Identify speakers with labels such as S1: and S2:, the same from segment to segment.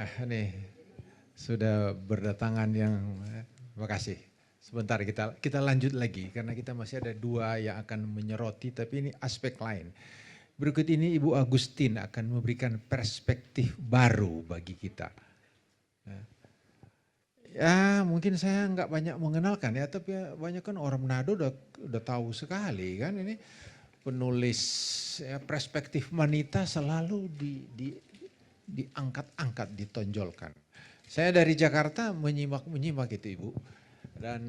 S1: Nih sudah berdatangan yang makasih. Sebentar kita lanjut lagi karena kita masih ada dua yang akan menyoroti tapi ini aspek lain. Berikut ini Ibu Agustin akan memberikan perspektif baru bagi kita. Ya mungkin saya nggak banyak mengenalkan ya, tapi banyak kan orang Manado udah tahu sekali kan ini penulis ya, perspektif wanita selalu diangkat-angkat, ditonjolkan. Saya dari Jakarta menyimak itu Ibu dan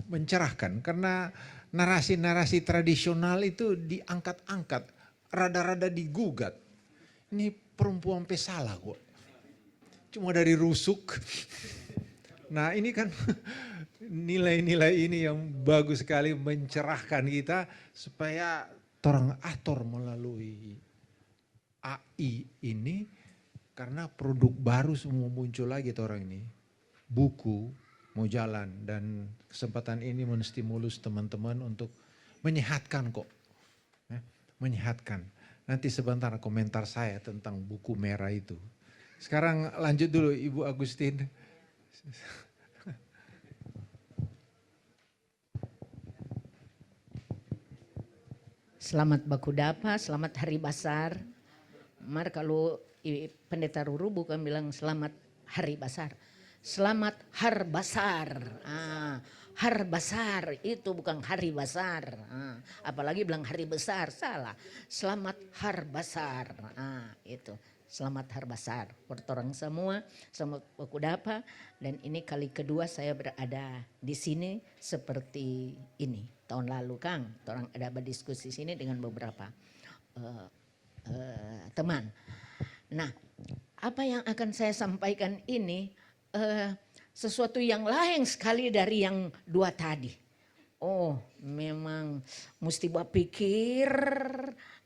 S1: mencerahkan karena narasi-narasi tradisional itu diangkat-angkat, rada-rada digugat. Ini perempuan pesalah kok. Cuma dari rusuk. Nah ini kan nilai-nilai ini yang bagus sekali mencerahkan kita supaya orang atur melalui AI ini karena produk baru semua muncul lagi orang ini. Buku mau jalan dan kesempatan ini menstimulus teman-teman untuk menyehatkan kok. Menyehatkan. Nanti sebentar komentar saya tentang buku merah itu. Sekarang lanjut dulu Ibu Agustin.
S2: Selamat Bakudapa, selamat Hari Basar. Mar kalau Pendeta Ruru bukan bilang selamat Hari Basar. Selamat Har Basar. Har Basar itu bukan Hari Basar. Apalagi bilang Hari Besar, salah. Selamat Har Basar. Itu. Selamat Har Basar buat orang semua, selamat Bakudapa. Dan ini kali kedua saya berada di sini seperti ini. Tahun lalu Kang, orang ada berdiskusi sini dengan beberapa teman. Nah, apa yang akan saya sampaikan ini sesuatu yang lain sekali dari yang dua tadi. Oh, memang mesti berpikir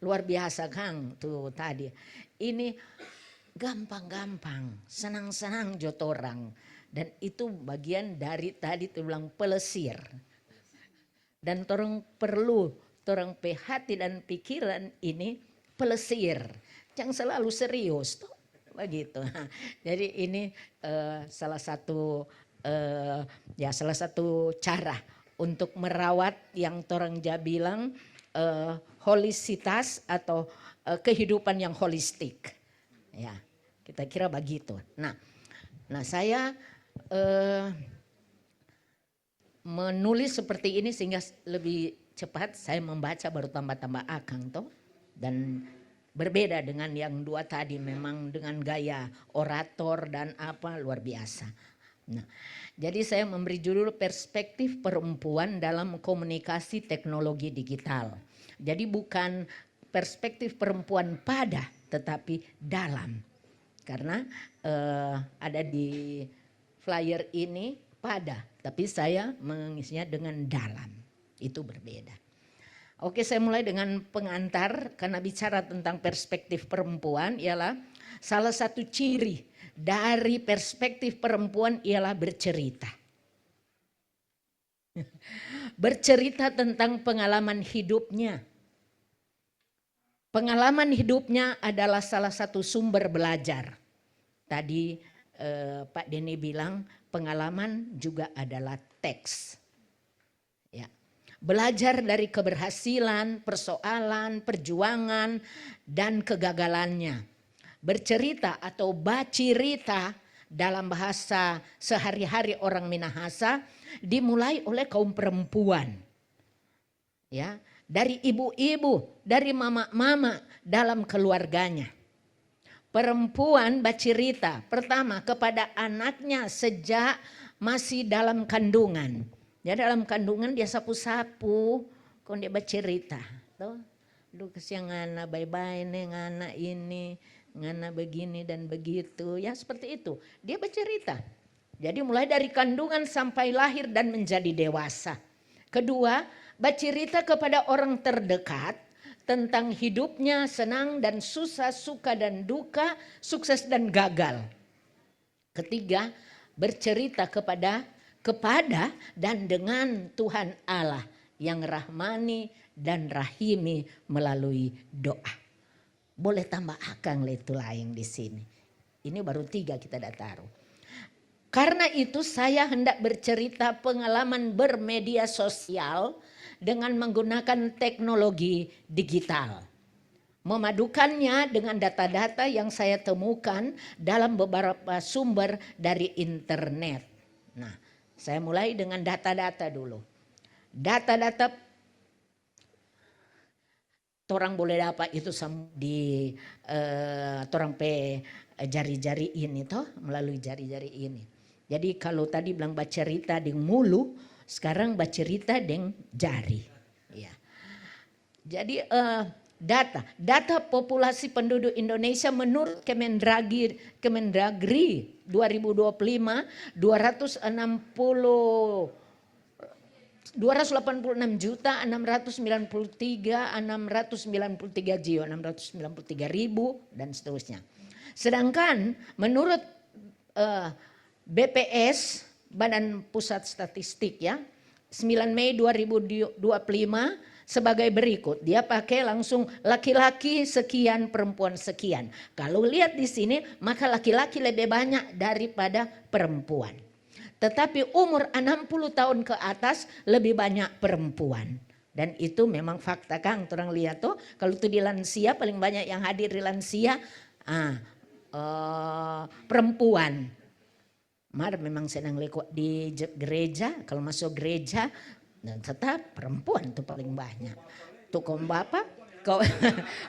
S2: luar biasa Kang tuh tadi. Ini gampang-gampang, senang-senang jotorang. Dan itu bagian dari tadi tuh bilang pelesir. Dan torang perlu, torang hati dan pikiran ini pelesir. Jangan selalu serius tuh. Begitu. Jadi ini salah satu cara untuk merawat yang torang bilang holisitas atau kehidupan yang holistik. Ya, kita kira begitu. Nah saya menulis seperti ini sehingga lebih cepat saya membaca baru tambah-tambah akang toh. Dan berbeda dengan yang dua tadi memang dengan gaya orator dan apa luar biasa. Nah, jadi saya memberi judul perspektif perempuan dalam komunikasi teknologi digital. Jadi bukan perspektif perempuan pada tetapi dalam. Karena ada di flyer ini pada, tapi saya mengisinya dengan dalam. Itu berbeda. Oke, saya mulai dengan pengantar karena bicara tentang perspektif perempuan ialah salah satu ciri dari perspektif perempuan ialah bercerita. Bercerita tentang pengalaman hidupnya. Pengalaman hidupnya adalah salah satu sumber belajar. Tadi Pak Denny bilang pengalaman juga adalah teks. Ya. Belajar dari keberhasilan, persoalan, perjuangan, dan kegagalannya. Bercerita atau bacirita dalam bahasa sehari-hari orang Minahasa dimulai oleh kaum perempuan. Ya. Dari ibu-ibu, dari mama-mama dalam keluarganya. Perempuan bercerita pertama kepada anaknya sejak masih dalam kandungan. Ya dalam kandungan dia sapu-sapu, kok dia bercerita. Tuh, lu kesiang ngana bye-bye nih ngana ini, ngana begini dan begitu. Ya seperti itu, dia bercerita. Jadi mulai dari kandungan sampai lahir dan menjadi dewasa. Kedua, bercerita kepada orang terdekat tentang hidupnya senang dan susah, suka dan duka, sukses dan gagal. Ketiga, bercerita kepada dan dengan Tuhan Allah yang rahmani dan rahimi melalui doa. Boleh tambah akang itu lain di sini. Ini baru 3 kita dah taruh. Karena itu saya hendak bercerita pengalaman bermedia sosial dengan menggunakan teknologi digital. Memadukannya dengan data-data yang saya temukan dalam beberapa sumber dari internet. Nah, saya mulai dengan data-data dulu. Data-data orang boleh dapat itu di orang pe jari-jari ini toh, melalui jari-jari ini. Jadi kalau tadi bilang bercerita dengan mulu, sekarang bercerita dengan jari. Ya. Jadi data populasi penduduk Indonesia menurut Kemendagri 2025 286.693.693 jiwa, 693.000 dan seterusnya. Sedangkan menurut BPS, Badan Pusat Statistik ya, 9 Mei 2025 sebagai berikut. Dia pakai langsung laki-laki sekian, perempuan sekian. Kalau lihat di sini maka laki-laki lebih banyak daripada perempuan. Tetapi umur 60 tahun ke atas lebih banyak perempuan. Dan itu memang fakta Kang. Orang lihat tuh kalau itu di lansia paling banyak yang hadir di lansia perempuan. Mar memang senang lekuk di gereja, kalau masuk gereja dan tetap perempuan itu paling banyak. Tuh kaum bapak,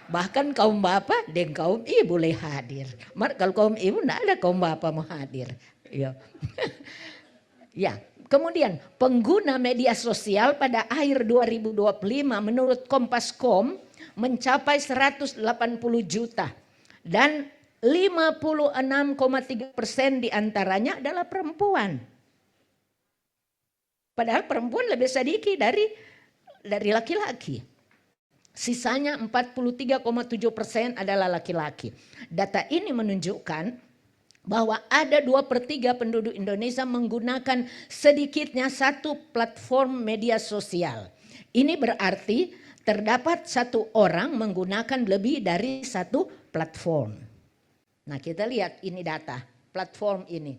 S2: bahkan kaum bapak dan kaum ibu boleh hadir. Mar kalau kaum ibu enggak ada kaum bapak mau hadir. Ya. Ya, kemudian pengguna media sosial pada akhir 2025 menurut Kompas.com mencapai 180 juta dan 56,3% diantaranya adalah perempuan. Padahal perempuan lebih sedikit dari laki-laki. Sisanya 43,7% adalah laki-laki. Data ini menunjukkan bahwa ada 2/3 penduduk Indonesia menggunakan sedikitnya satu platform media sosial. Ini berarti terdapat satu orang menggunakan lebih dari satu platform. Nah kita lihat ini data platform ini.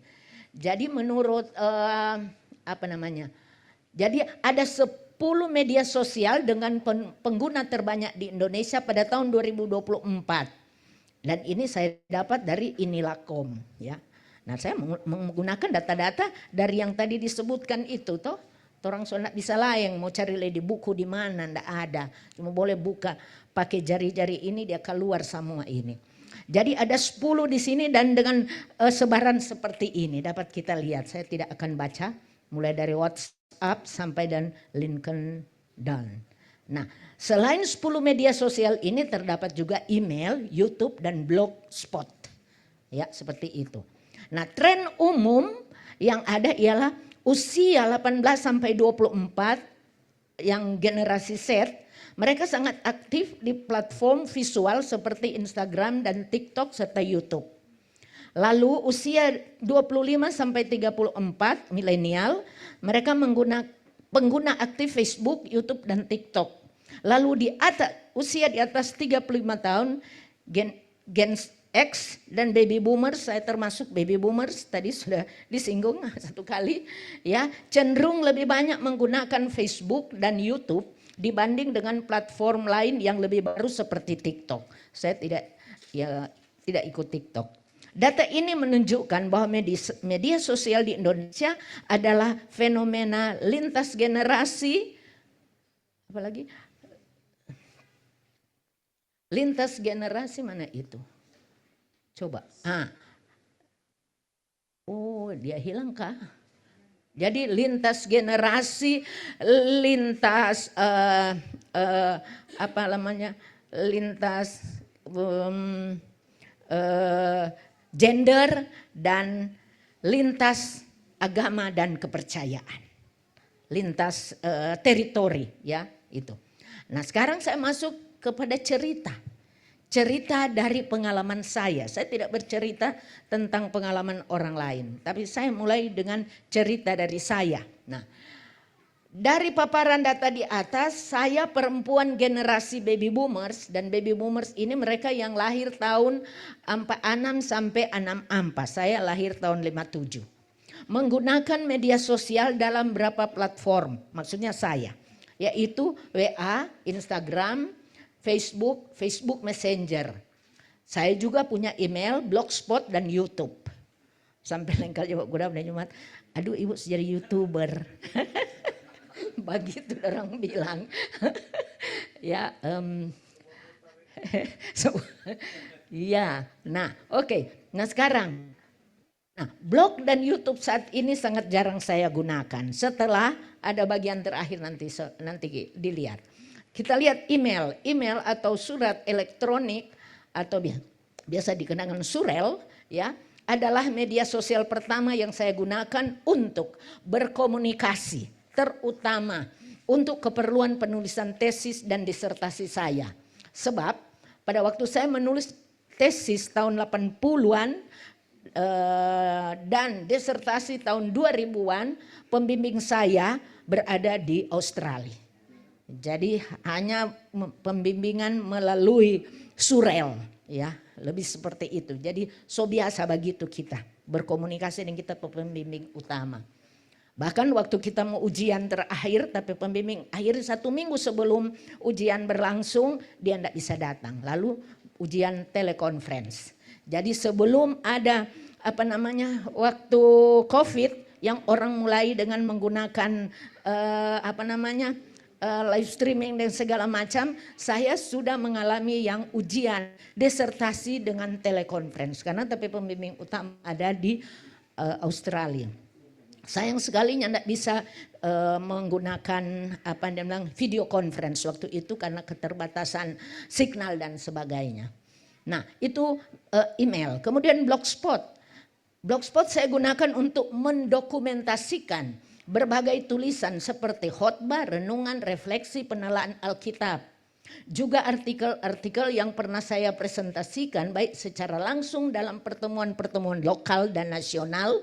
S2: Jadi menurut jadi ada 10 media sosial dengan pengguna terbanyak di Indonesia pada tahun 2024. Dan ini saya dapat dari Inilakom ya. Nah saya menggunakan data-data dari yang tadi disebutkan itu toh. Orang so bisa layang mau cari di buku di mana ndak ada. Cuma boleh buka pakai jari-jari ini dia keluar semua ini. Jadi ada 10 di sini dan dengan sebaran seperti ini dapat kita lihat. Saya tidak akan baca mulai dari WhatsApp sampai dan LinkedIn. Nah, selain 10 media sosial ini terdapat juga email, YouTube dan blogspot. Ya, seperti itu. Nah, tren umum yang ada ialah usia 18 sampai 24 yang generasi Z. Mereka sangat aktif di platform visual seperti Instagram dan TikTok serta YouTube. Lalu usia 25 sampai 34 milenial, mereka pengguna aktif Facebook, YouTube dan TikTok. Lalu di atas usia di atas 35 tahun Gen X dan baby boomers, saya termasuk baby boomers tadi sudah disinggung satu kali ya, cenderung lebih banyak menggunakan Facebook dan YouTube dibanding dengan platform lain yang lebih baru seperti TikTok. Saya tidak ikut TikTok. Data ini menunjukkan bahwa media sosial di Indonesia adalah fenomena lintas generasi. Apalagi? Lintas generasi mana itu? Coba. Oh, dia hilang kah? Jadi lintas generasi, lintas lintas gender dan lintas agama dan kepercayaan, lintas teritori ya itu. Nah sekarang saya masuk kepada cerita dari pengalaman saya. Saya tidak bercerita tentang pengalaman orang lain, tapi saya mulai dengan cerita dari saya. Nah, Dari paparan data di atas, saya perempuan generasi baby boomers, dan baby boomers ini mereka yang lahir tahun 46 sampai 64. Saya lahir tahun 57. Menggunakan media sosial dalam berapa platform, maksudnya saya, yaitu WA, Instagram, Facebook, Facebook Messenger. Saya juga punya email, blogspot, dan YouTube. Sampai lain kali udah Jumat, aduh ibu jadi YouTuber. Begitu orang bilang. Ya, iya. Nah, oke. Nah sekarang, blog dan YouTube saat ini sangat jarang saya gunakan. Setelah ada bagian terakhir nanti dilihat. Kita lihat email atau surat elektronik atau biasa dikenal surel, ya, adalah media sosial pertama yang saya gunakan untuk berkomunikasi, terutama untuk keperluan penulisan tesis dan disertasi saya. Sebab pada waktu saya menulis tesis tahun 80-an dan disertasi tahun 2000-an, pembimbing saya berada di Australia. Jadi hanya pembimbingan melalui surel, ya, lebih seperti itu. Jadi so biasa begitu kita berkomunikasi dengan kita pembimbing utama. Bahkan waktu kita mau ujian terakhir, tapi pembimbing akhir 1 minggu sebelum ujian berlangsung dia tidak bisa datang. Lalu ujian telekonferensi. Jadi sebelum ada waktu COVID yang orang mulai dengan menggunakan live streaming dan segala macam, saya sudah mengalami yang ujian disertasi dengan telekonferensi karena tapi pembimbing utama ada di Australia. Sayang sekali tidak bisa menggunakan video conference waktu itu karena keterbatasan signal dan sebagainya. Nah itu email. Kemudian blogspot. Blogspot saya gunakan untuk mendokumentasikan berbagai tulisan seperti khotbah, renungan, refleksi, penelaan Alkitab. Juga artikel-artikel yang pernah saya presentasikan baik secara langsung dalam pertemuan-pertemuan lokal dan nasional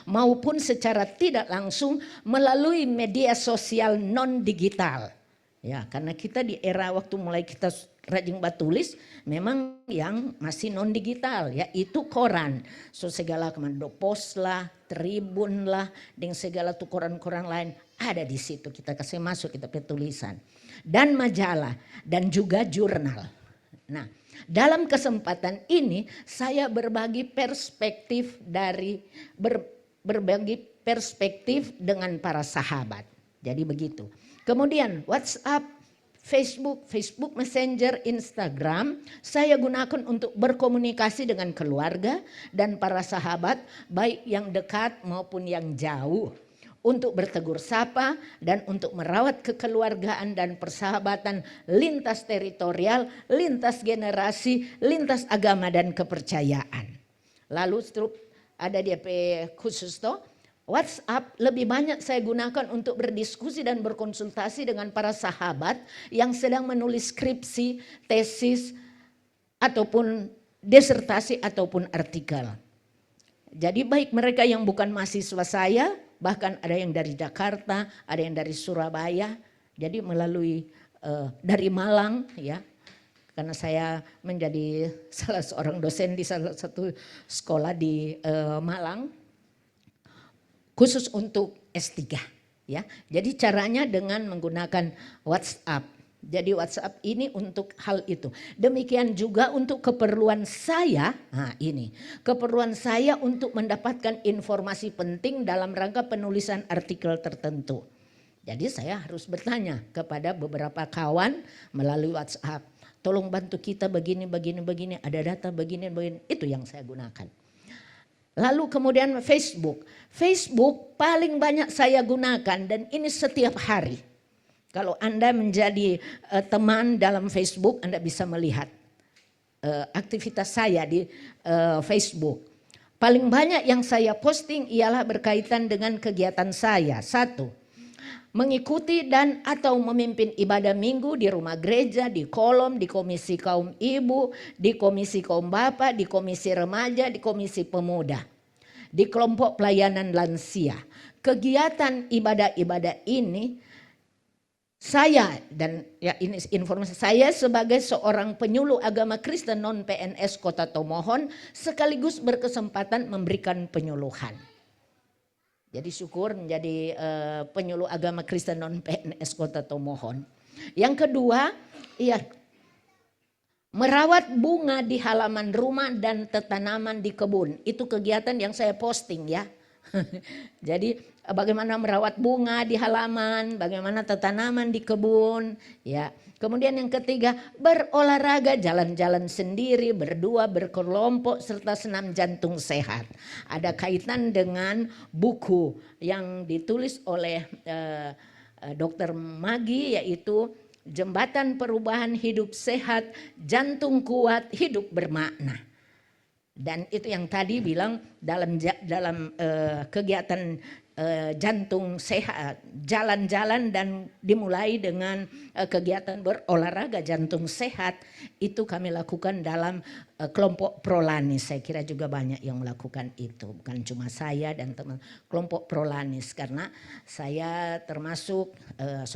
S2: maupun secara tidak langsung melalui media sosial non-digital. Ya, karena kita di era waktu mulai kita rajin batulis memang yang masih non-digital, yaitu koran. So segala kemana Pos lah, Tribun lah, dengan segala tuh koran-koran lain ada di situ. Kita kasih masuk, kita tulisan. Dan majalah dan juga jurnal. Nah, dalam kesempatan ini saya berbagi perspektif berbagi perspektif dengan para sahabat. Jadi begitu. Kemudian WhatsApp, Facebook Messenger, Instagram saya gunakan untuk berkomunikasi dengan keluarga dan para sahabat baik yang dekat maupun yang jauh. Untuk bertegur sapa dan untuk merawat kekeluargaan dan persahabatan lintas teritorial, lintas generasi, lintas agama dan kepercayaan. Lalu ada DP khusus toh. WhatsApp lebih banyak saya gunakan untuk berdiskusi dan berkonsultasi dengan para sahabat yang sedang menulis skripsi, tesis, ataupun disertasi ataupun artikel. Jadi baik mereka yang bukan mahasiswa saya, bahkan ada yang dari Jakarta, ada yang dari Surabaya, jadi melalui dari Malang ya. Karena saya menjadi salah seorang dosen di salah satu sekolah di Malang. Khusus untuk S3 ya. Jadi caranya dengan menggunakan WhatsApp. Jadi WhatsApp ini untuk hal itu. Demikian juga untuk keperluan saya, keperluan saya untuk mendapatkan informasi penting dalam rangka penulisan artikel tertentu. Jadi saya harus bertanya kepada beberapa kawan melalui WhatsApp. Tolong bantu kita begini, ada data begini, itu yang saya gunakan. Lalu kemudian Facebook. Facebook paling banyak saya gunakan dan ini setiap hari. Kalau Anda menjadi teman dalam Facebook, Anda bisa melihat aktivitas saya di Facebook. Paling banyak yang saya posting ialah berkaitan dengan kegiatan saya. 1. Mengikuti dan atau memimpin ibadah minggu di rumah gereja, di kolom, di komisi kaum ibu, di komisi kaum bapak, di komisi remaja, di komisi pemuda, di kelompok pelayanan lansia. Kegiatan ibadah-ibadah ini Saya dan ya ini informasi saya sebagai seorang penyuluh agama Kristen non PNS Kota Tomohon sekaligus berkesempatan memberikan penyuluhan. Jadi syukur menjadi penyuluh agama Kristen non PNS Kota Tomohon. Yang kedua, ya merawat bunga di halaman rumah dan tanaman di kebun. Itu kegiatan yang saya posting ya. Jadi bagaimana merawat bunga di halaman, bagaimana tanaman di kebun, ya. Kemudian yang ketiga, berolahraga, jalan-jalan sendiri, berdua, berkelompok, serta senam jantung sehat. Ada kaitan dengan buku yang ditulis oleh Dr. Magi, yaitu Jembatan Perubahan Hidup Sehat, Jantung Kuat, Hidup Bermakna. Dan itu yang tadi bilang dalam kegiatan jantung sehat, jalan-jalan dan dimulai dengan kegiatan berolahraga jantung sehat, itu kami lakukan dalam kelompok Prolanis. Saya kira juga banyak yang melakukan itu, bukan cuma saya dan teman kelompok Prolanis, karena saya termasuk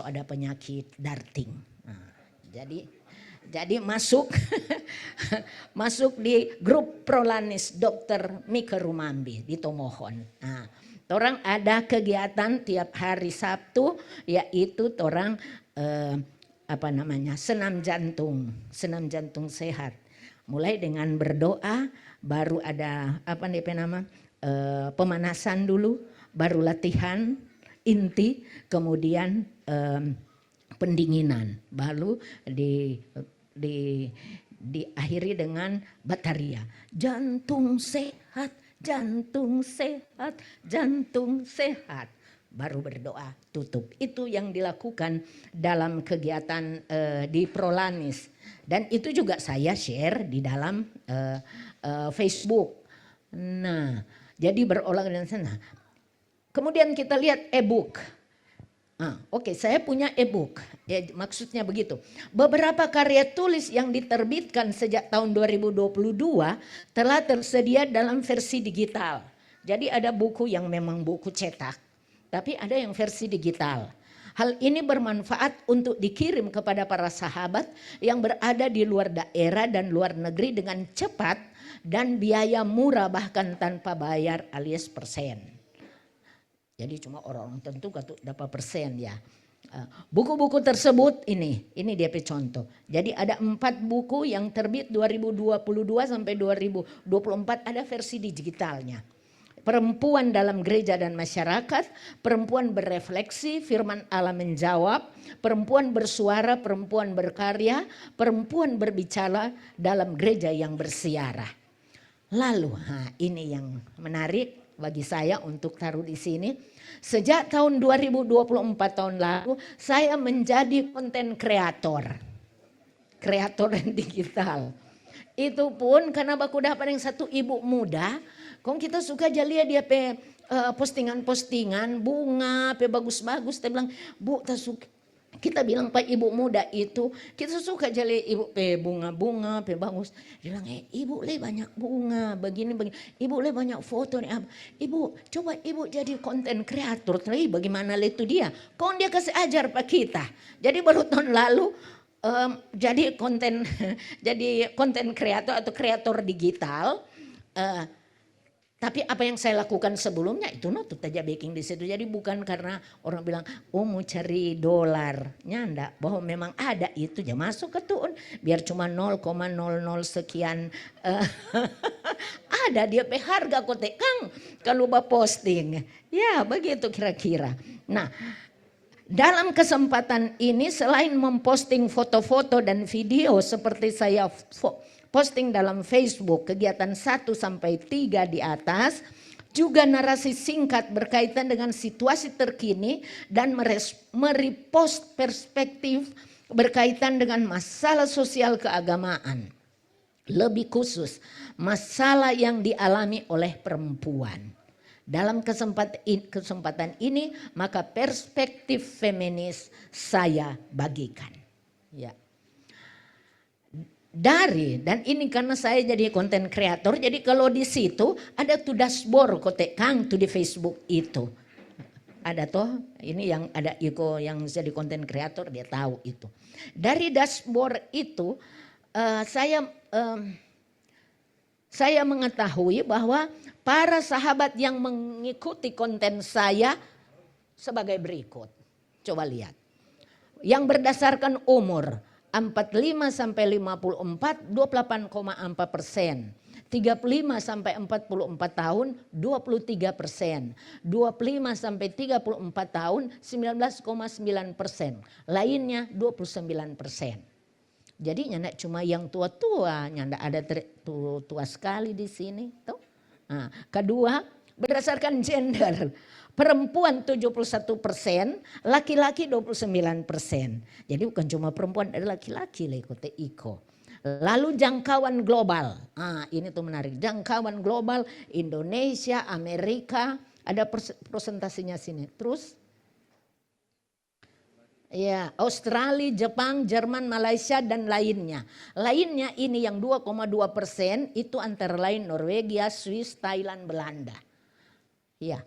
S2: ada penyakit darting. Nah, jadi masuk masuk di grup Prolanis Dr. Mika Rumambi di Tomohon. Nah, orang ada kegiatan tiap hari Sabtu, yaitu orang senam jantung sehat. Mulai dengan berdoa, baru ada pemanasan dulu, baru latihan inti, kemudian pendinginan, baru diakhiri dengan bataria. Jantung sehat, jantung sehat, jantung sehat. Baru berdoa, tutup. Itu yang dilakukan dalam kegiatan di Prolanis. Dan itu juga saya share di dalam Facebook. Nah, jadi berolahraga dan sana. Kemudian kita lihat e-book. Oke, saya punya e-book. Ya, maksudnya begitu. Beberapa karya tulis yang diterbitkan sejak tahun 2022 telah tersedia dalam versi digital. Jadi ada buku yang memang buku cetak, tapi ada yang versi digital. Hal ini bermanfaat untuk dikirim kepada para sahabat yang berada di luar daerah dan luar negeri dengan cepat dan biaya murah, bahkan tanpa bayar alias persen. Jadi cuma orang tentu dapat persen ya. Buku-buku tersebut ini dia contoh. Jadi ada 4 buku yang terbit 2022 sampai 2024, ada versi digitalnya. Perempuan dalam Gereja dan Masyarakat, Perempuan Berefleksi, Firman Allah Menjawab, Perempuan Bersuara, Perempuan Berkarya, Perempuan Berbicara dalam Gereja yang Bersiarah. Lalu ini yang menarik bagi saya untuk taruh di sini. Sejak tahun 2024 tahun lalu saya menjadi konten kreator digital. Itu pun karena baku dapat yang satu ibu muda, kita suka lihat dia postingan-postingan bunga, bagus-bagus. Dia bilang, Bu, kita bilang Pak ibu muda itu, kita suka jali ibu bunga-bunga, bagus. Dia bilang, ibu banyak bunga, begini. Ibu banyak foto. Ibu, coba ibu jadi konten kreator. Bagaimana itu dia? Dia kasih ajar Pak kita. Jadi baru tahun lalu jadi konten kreator atau kreator digital. Tapi apa yang saya lakukan sebelumnya itu notut aja baking di situ. Jadi bukan karena orang bilang, mau cari dolarnya, enggak. Bahwa memang ada itu, ya masuk ke tuh. Biar cuma 0,00 sekian. Ada dia harga Kang kalau posting. Ya begitu kira-kira. Nah, dalam kesempatan ini selain memposting foto-foto dan video seperti saya posting dalam Facebook kegiatan 1 sampai 3 di atas, juga narasi singkat berkaitan dengan situasi terkini dan merepost perspektif berkaitan dengan masalah sosial keagamaan. Lebih khusus masalah yang dialami oleh perempuan. Dalam kesempatan ini maka perspektif feminis saya bagikan. Ya. Dan ini karena saya jadi konten kreator, jadi kalau di situ ada tuh dashboard Kang tuh di Facebook itu. Ada toh, ini yang ada Iko yang jadi konten kreator dia tahu itu. Dari dashboard itu saya mengetahui bahwa para sahabat yang mengikuti konten saya sebagai berikut. Coba lihat. Yang berdasarkan umur 45 sampai 54 28,4%. 35 sampai 44 tahun 23%. 25 sampai 34 tahun 19,9%. Lainnya 29%. Jadi nyanda cuma yang tua-tua, nyanda ada tua sekali di sini. Tuh. Nah, kedua, berdasarkan gender. Perempuan 71%, laki-laki 29%. Jadi bukan cuma perempuan, ada laki-laki ikut Iko. Lalu jangkauan global. Nah, ini tuh menarik. Jangkauan global Indonesia, Amerika, ada presentasinya sini. Terus ya, Australia, Jepang, Jerman, Malaysia dan lainnya. Lainnya ini yang 2,2% itu antara lain Norwegia, Swiss, Thailand, Belanda. Ya.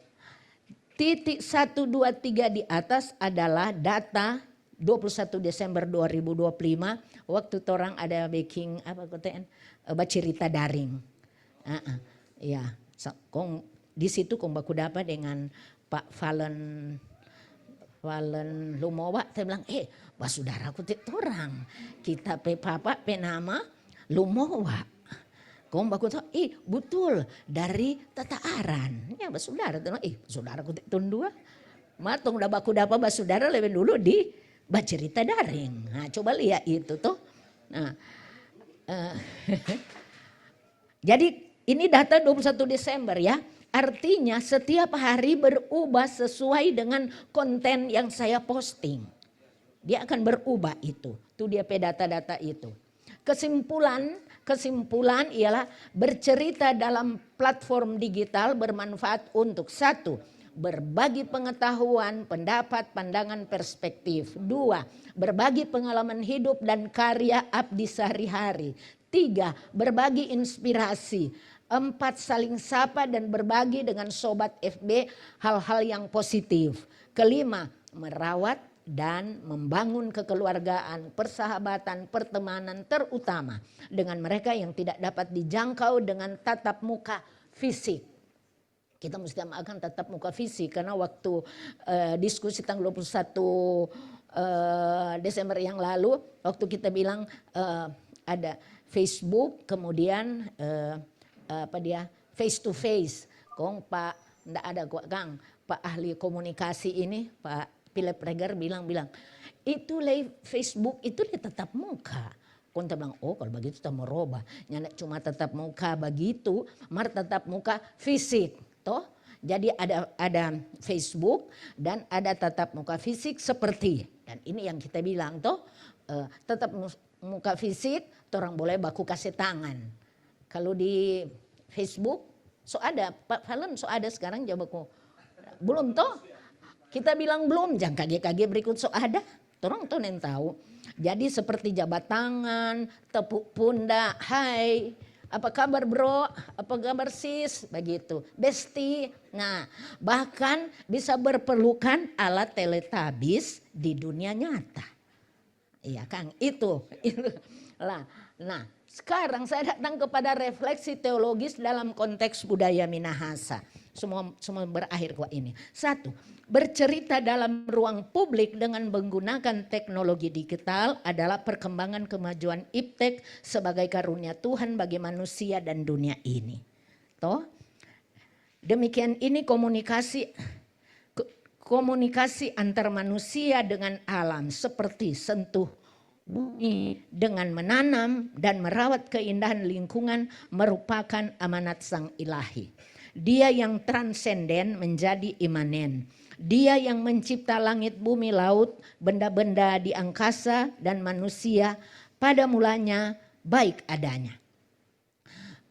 S2: Titik 1, 2, 3 di atas adalah data 21 Desember 2025 waktu orang ada baking bacerita daring. Ya, di situ kong baku dapat dengan Pak Valen Lumowa, saya bilang, basudaraku orang kita pe papa pe nama Lumowa. Kong baku tahu, betul dari Tata Aran. Ya basudara tuh, basudaraku tundua. Matong udah baku dapat basudara lebih dulu di bacerita daring. Nah, coba lihat itu tuh. Nah, jadi ini data 21 Desember ya. Artinya setiap hari berubah sesuai dengan konten yang saya posting. Dia akan berubah itu. Itu dia data-data itu. Kesimpulan ialah bercerita dalam platform digital bermanfaat untuk 1. Berbagi pengetahuan, pendapat, pandangan, perspektif. 2. Berbagi pengalaman hidup dan karya abdi sehari-hari. 3. Berbagi inspirasi. 4. Saling sapa dan berbagi dengan sobat FB hal-hal yang positif. 5. Merawat dan membangun kekeluargaan, persahabatan, pertemanan terutama dengan mereka yang tidak dapat dijangkau dengan tatap muka fisik. Kita mesti makan tatap muka fisik karena waktu diskusi tanggal 21 Desember yang lalu waktu kita bilang ada Facebook kemudian face to face. Kong Pak ndak ada Kang Pak ahli komunikasi ini Pak Philip Reger bilang itu Facebook itu tetap muka. Konta bilang kalau begitu kita merubah. Nyana cuma tetap muka begitu, mar tetap muka fisik. Toh, jadi ada Facebook dan ada tatap muka fisik seperti. Dan ini yang kita bilang toh tetap muka fisik, orang boleh baku kasih tangan. Kalau di Facebook ada Pak Valen ada sekarang jawabanku belum toh. Kita bilang belum, jangan kaget-kaget berikut ada. Orang tuh yang tahu. Jadi seperti jabat tangan, tepuk pundak, hai, apa kabar bro, apa kabar sis, begitu. Besti, nah bahkan bisa berpelukan ala teletabis di dunia nyata. Iya Kang, itu. Lah, nah sekarang saya datang kepada refleksi teologis dalam konteks budaya Minahasa. Semua berakhir kok ini. 1. Bercerita dalam ruang publik dengan menggunakan teknologi digital adalah perkembangan kemajuan iptek sebagai karunia Tuhan bagi manusia dan dunia ini. Toh, demikian ini komunikasi antar manusia dengan alam seperti sentuh bumi dengan menanam dan merawat keindahan lingkungan merupakan amanat Sang Ilahi. Dia yang transenden menjadi imanen. Dia yang mencipta langit, bumi, laut, benda-benda di angkasa dan manusia pada mulanya baik adanya.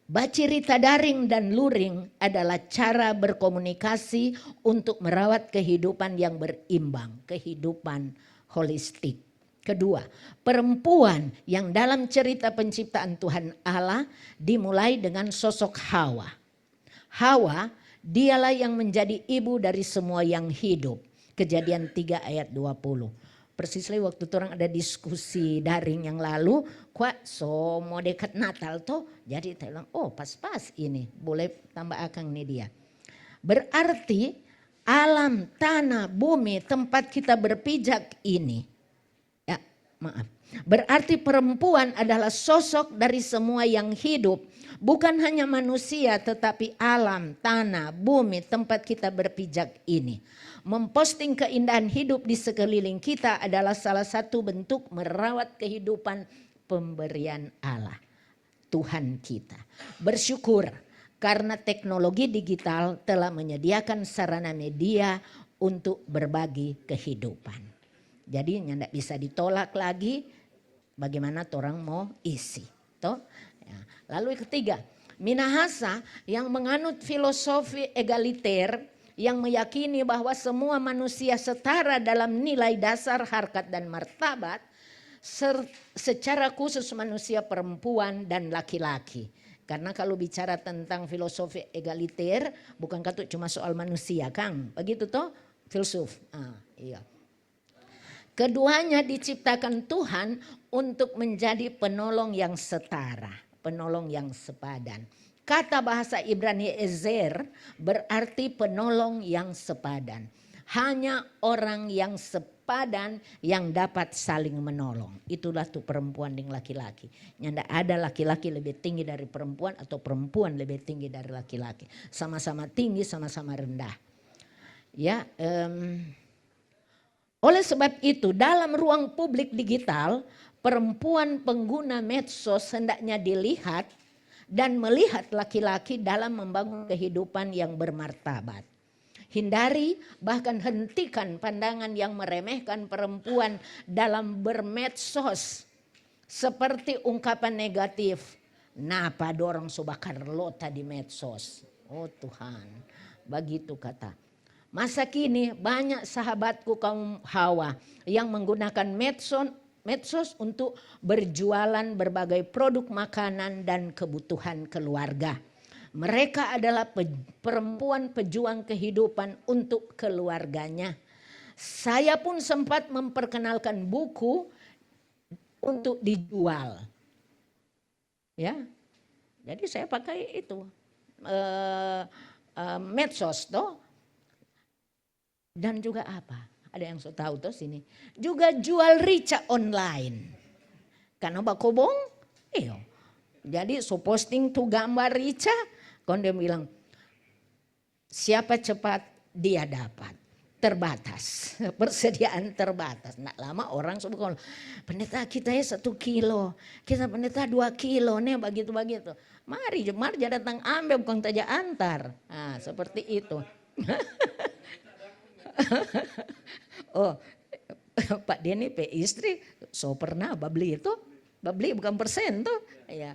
S2: Bacerita daring dan luring adalah cara berkomunikasi untuk merawat kehidupan yang berimbang, kehidupan holistik. Kedua, perempuan yang dalam cerita penciptaan Tuhan Allah dimulai dengan sosok Hawa. Hawa Dialah yang menjadi ibu dari semua yang hidup. Kejadian 3 ayat 20. Persis lagi waktu orang ada diskusi daring yang lalu, kuat so mau dekat Natal tuh, jadi saya bilang, oh pas-pas ini, boleh tambah akang nih dia. Berarti alam, tanah, bumi, tempat kita berpijak ini, ya maaf. Berarti perempuan adalah sosok dari semua yang hidup. Bukan hanya manusia tetapi alam, tanah, bumi, tempat kita berpijak ini. Memposting keindahan hidup di sekeliling kita adalah salah satu bentuk merawat kehidupan pemberian Allah, Tuhan kita. Bersyukur karena teknologi digital telah menyediakan sarana media untuk berbagi kehidupan. Jadi tidak bisa ditolak lagi, bagaimana orang mau isi. Toh? Ya. Lalu yang ketiga, Minahasa yang menganut filosofi egaliter yang meyakini bahwa semua manusia setara dalam nilai dasar, harkat dan martabat, secara khusus manusia perempuan dan laki-laki. Karena kalau bicara tentang filosofi egaliter bukan kata cuma soal manusia, Kang. Begitu toh filsuf. Iya. Keduanya diciptakan Tuhan untuk menjadi penolong yang setara, penolong yang sepadan. Kata bahasa Ibrani ezer berarti penolong yang sepadan. Hanya orang yang sepadan yang dapat saling menolong. Itulah tuh perempuan dan laki-laki. Tidak ada laki-laki lebih tinggi dari perempuan atau perempuan lebih tinggi dari laki-laki. Sama-sama tinggi, sama-sama rendah. Ya. Oleh sebab itu dalam ruang publik digital, perempuan pengguna medsos hendaknya dilihat dan melihat laki-laki dalam membangun kehidupan yang bermartabat. Hindari bahkan hentikan pandangan yang meremehkan perempuan dalam bermedsos. Seperti ungkapan negatif, napa dorong subakar lota di medsos. Oh Tuhan, begitu kata. Masa kini banyak sahabatku kaum Hawa yang menggunakan medsos untuk berjualan berbagai produk makanan dan kebutuhan keluarga. Mereka adalah perempuan pejuang kehidupan untuk keluarganya. Saya pun sempat memperkenalkan buku untuk dijual. Ya, jadi saya pakai itu medsos toh. Dan juga apa? Ada yang so tahu tuh sini. Juga jual rica online. Karena bakobong, iyo. Jadi so posting tuh gambar rica, kon dia bilang siapa cepat dia dapat. Terbatas, persediaan terbatas. Nak lama orang so bilang, pendeta kita ya 1 kilo, kita pendeta 2 kilo nih begitu-begitu. Mari datang ambil bukan saja antar. Nah, seperti itu. Oh, Pak Denny pe istri so pernah babli itu, babli bukan persen tuh, ya.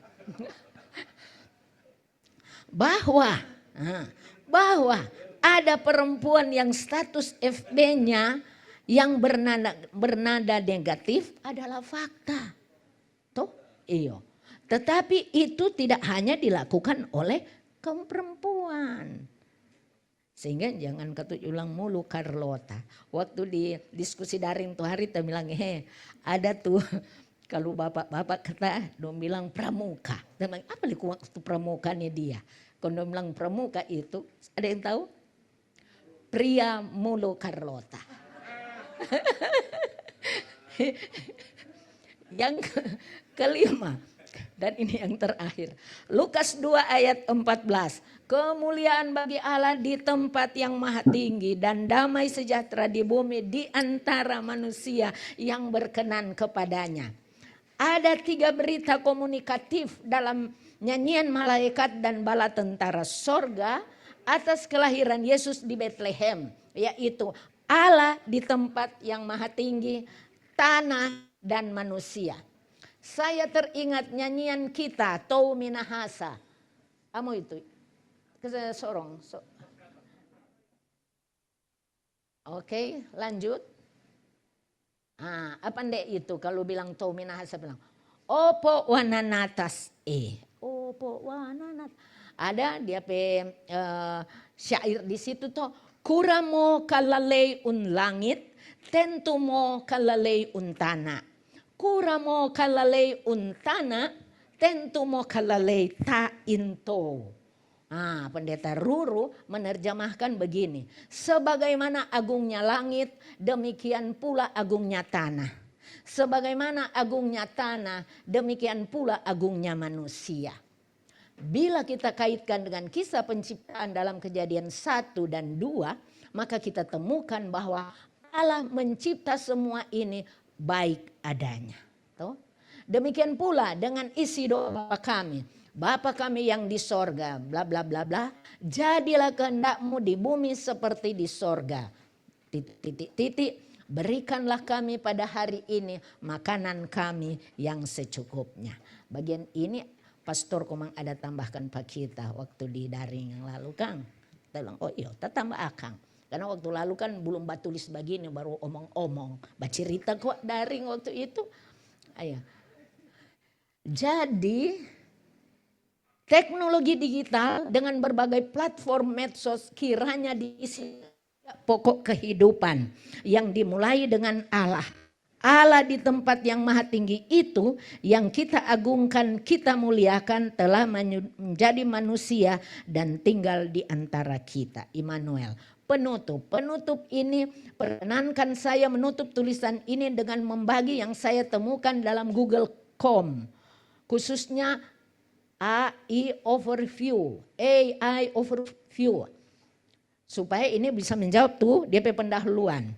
S2: Bahwa ada perempuan yang status FB-nya yang bernada negatif adalah fakta, toh, iyo. Tetapi itu tidak hanya dilakukan oleh kaum perempuan. Sehingga jangan ulang mulu Carlota. Waktu di diskusi daring tuh hari kita bilang ada tuh kalau bapak-bapak kata dong bilang pramuka. Bilang, apa liku waktu pramukanya dia? Kalau dong bilang pramuka itu ada yang tahu? Pria mulu Carlota. Yang kelima. Dan ini yang terakhir. Lukas 2 ayat 14. Kemuliaan bagi Allah di tempat yang maha tinggi dan damai sejahtera di bumi di antara manusia yang berkenan kepadanya. Ada 3 berita komunikatif dalam nyanyian malaikat dan bala tentara sorga atas kelahiran Yesus di Bethlehem. Yaitu Allah di tempat yang maha tinggi, tanah dan manusia. Saya teringat nyanyian kita, Tau Minahasa. Amo itu. Sorong. Oke, lanjut. Apa ndek itu kalau bilang Tau Minahasa bilang. Opo wananatas Opo wananat. Ada dia syair di situ tuh, kuramo kalalei un langit, tentumo kalalei un tanah. Kuramo kalalei un tanah, tentumo kalalei ta into. Pendeta Ruru menerjemahkan begini, sebagaimana agungnya langit, demikian pula agungnya tanah. Sebagaimana agungnya tanah, demikian pula agungnya manusia. Bila kita kaitkan dengan kisah penciptaan dalam Kejadian 1 dan 2, maka kita temukan bahwa Allah mencipta semua ini baik adanya. Demikian pula dengan isi doa kami. Bapa kami yang di sorga, bla bla bla bla, jadilah kehendakmu di bumi seperti di sorga. Titik. Berikanlah kami pada hari ini makanan kami yang secukupnya. Bagian ini Pastor Komang ada tambahkan Pak kita waktu di daring yang lalu Kang. Kita bilang, oh iya, kita tambah Akang. Karena waktu lalu kan belum batulis begini, baru omong-omong. Bacerita kok daring waktu itu. Ayo. Jadi teknologi digital dengan berbagai platform medsos kiranya diisi pokok kehidupan yang dimulai dengan Allah. Allah di tempat yang maha tinggi itu yang kita agungkan, kita muliakan telah menjadi manusia dan tinggal di antara kita. Immanuel. Penutup ini perkenankan saya menutup tulisan ini dengan membagi yang saya temukan dalam Google.com. Khususnya AI overview. Supaya ini bisa menjawab tuh DP pendahuluan.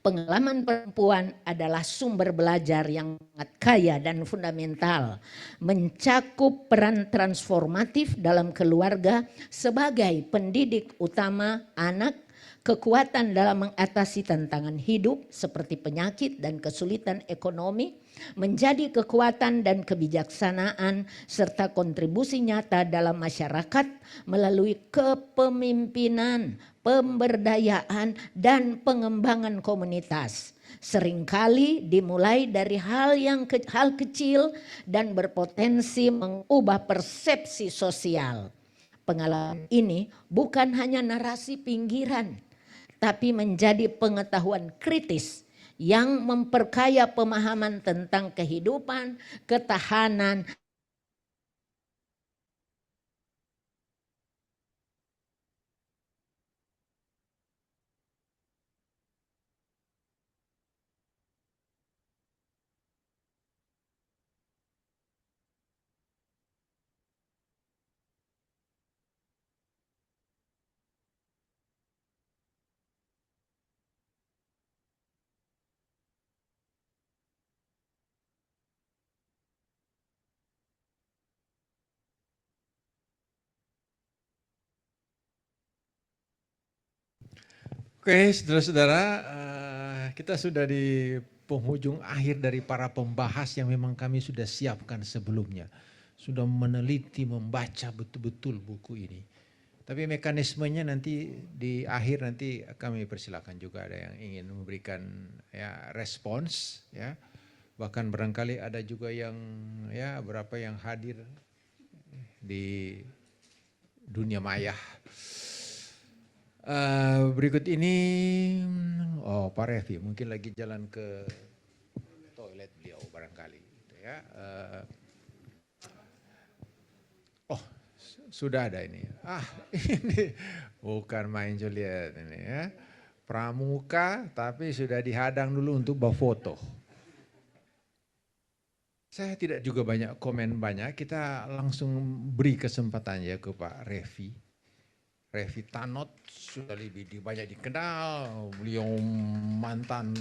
S2: Pengalaman perempuan adalah sumber belajar yang sangat kaya dan fundamental. Mencakup peran transformatif dalam keluarga sebagai pendidik utama anak, kekuatan dalam mengatasi tantangan hidup seperti penyakit dan kesulitan ekonomi, menjadi kekuatan dan kebijaksanaan serta kontribusi nyata dalam masyarakat melalui kepemimpinan, pemberdayaan dan pengembangan komunitas. Seringkali dimulai dari hal kecil dan berpotensi mengubah persepsi sosial. Pengalaman ini bukan hanya narasi pinggiran, tapi menjadi pengetahuan kritis yang memperkaya pemahaman tentang kehidupan, ketahanan,
S1: Oke, saudara-saudara, kita sudah di penghujung akhir dari para pembahas yang memang kami sudah siapkan sebelumnya. Sudah meneliti, membaca betul-betul buku ini. Tapi mekanismenya nanti di akhir nanti kami persilakan juga ada yang ingin memberikan ya respons ya. Bahkan barangkali ada juga yang ya berapa yang hadir di dunia maya. Berikut ini, Pak Revi mungkin lagi jalan ke toilet beliau barangkali, gitu ya. Sudah ada ini. Ini bukan main Juliet ini ya, pramuka tapi sudah dihadang dulu untuk bawa foto. Saya tidak juga banyak komen banyak, kita langsung beri kesempatan ya ke Pak Revi. Revi Tanot sudah lebih banyak dikenal, beliau mantan